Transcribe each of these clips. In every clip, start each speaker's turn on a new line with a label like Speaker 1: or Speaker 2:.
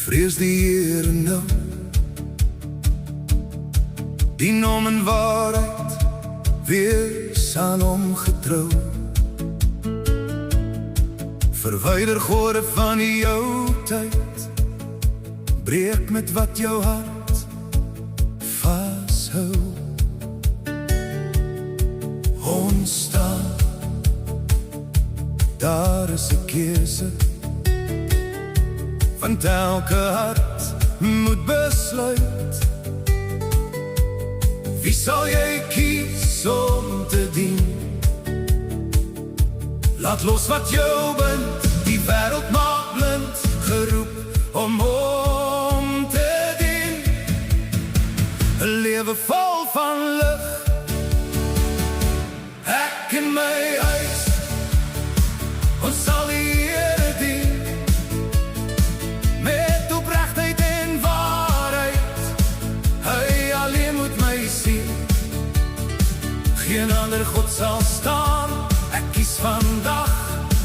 Speaker 1: Vrees die Here nou, die naam en waarheid wees aan hom getrou. Verwyder gode van jou tyd, breek met wat jou hart vashou. Ons staan, daar is 'n keuse, want elke hart moet besluit. Wie sal jy kies om te dien? Laat los wat jou bind, die wêreld maak blind, geroep om te dien. 'n Lewe vol van lig, ek en my huis, ons sal die Here dien. Met opregtheid en waarheid, hy alleen moet my sien. Geen ander God sal staan, ek kies vandag,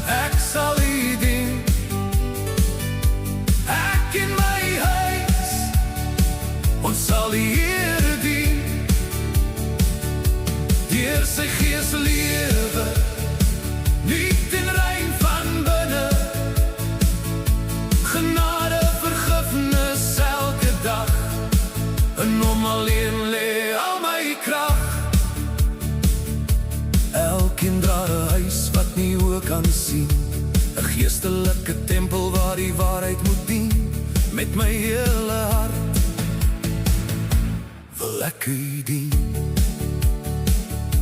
Speaker 1: ek sal U dien. Ek en my huis, ons sal die Here dien. Deur sy Gees lewe, nuut en rein van binne. Genade, vergifnis elke dag, in hom alleen lê al my krag. Elkeen dra 'n huis wat nie oë kan sien, 'n geestelike tempel waar die waarheid moet dien. Met my hele hart wil ek U dien.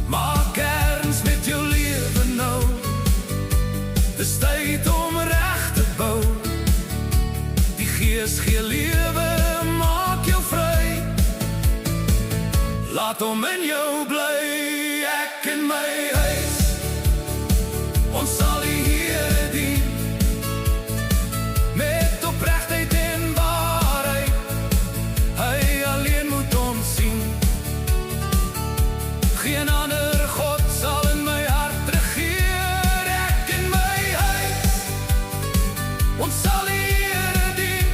Speaker 1: Maak erns met jou lewe nou, dis tyd om reg te bou. Die Gees gee lewe, maak jou vry, laat hom in jou bly. Ek en my huis, ons sal die Here dien. Met opregtheid en waarheid, hy alleen moet ons sien. Geen ander God sal in my hart regeer. Ek en my huis, ons sal die Here dien.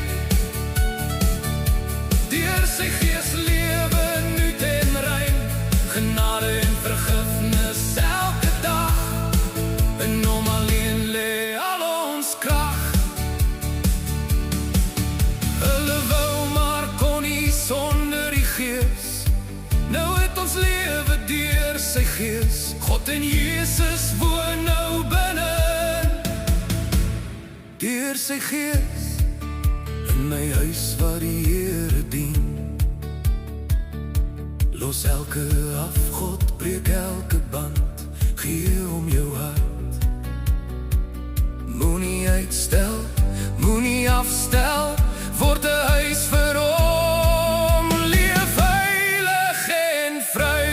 Speaker 1: Deur sy Gees lewe, nuut en rein, genade en vergifnis elke dag, in hom alleen lê al ons krag. Hulle wou maar kon nie sonder die Gees, nou het ons lewe deur sy Gees. God en Jesus woon nou binne, deur sy Gees, in my huis waar die Here dien. Los elke afgod, breek elke band, gee om jou hart. Moenie uitstel, moenie afstel, word 'n huis vir hom, leef heilig en vry.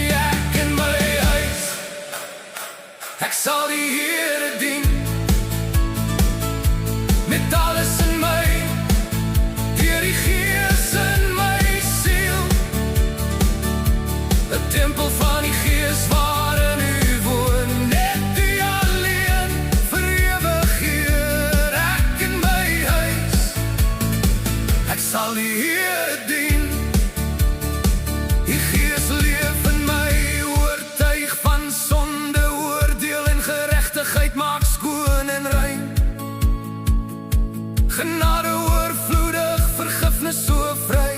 Speaker 1: Ek en my huis, ek sal die Here dien. Met alles in my, deur die Gees in my siel. 'n tempel van die Gees waarin U woon, net U alleen vir ewig Heer. Ek en my huis, ek sal die Here dien. Die Gees leef in my, oortuig van sonde, oordeel en geregtigheid, maak skoon en rein. Genade oorvloedig, vergifnis so vry.